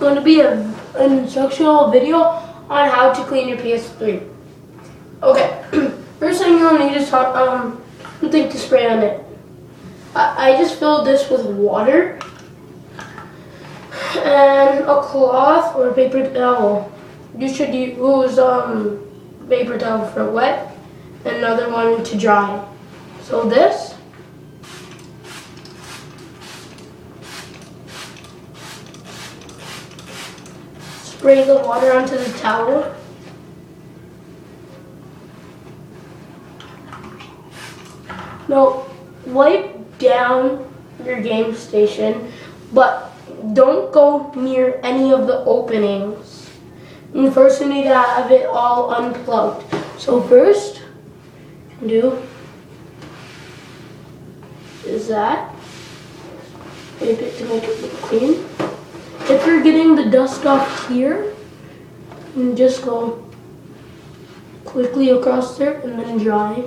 going to be an instructional video on how to clean your PS3. Okay, first thing you'll need is something to spray on it. I just filled this with water and a cloth or a paper towel. You should use paper towel for wet and another one to dry. So this. Spray the water onto the towel. Now, wipe down your game station, but don't go near any of the openings. And first you need to have it all unplugged. So first, do is that. Wipe it to make it look clean. If you're getting the dust off here, you just go quickly across there and then dry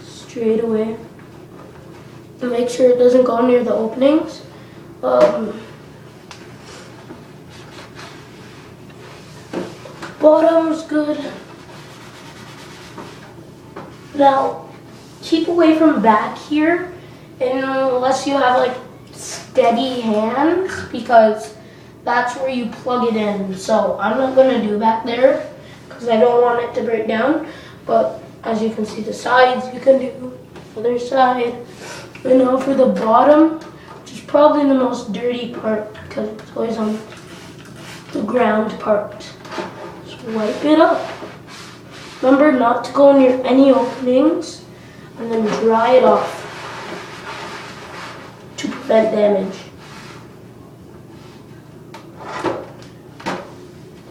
straight away. And make sure it doesn't go near the openings. Bottom's good. Now, keep away from back here unless you have like steady hands, because that's where you plug it in. So I'm not going to do back there because I don't want it to break down. But as you can see, the sides you can do other side. And now for the bottom, which is probably the most dirty part because it's always on the ground part. Just wipe it up. Remember not to go near any openings, and then dry it off to prevent damage.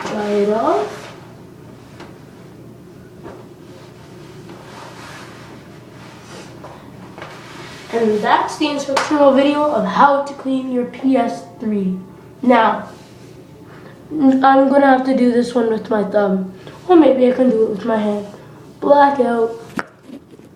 Dry it off. And that's the instructional video of how to clean your PS3. Now, I'm gonna have to do this one with my thumb, or maybe I can do it with my hand. Blackout.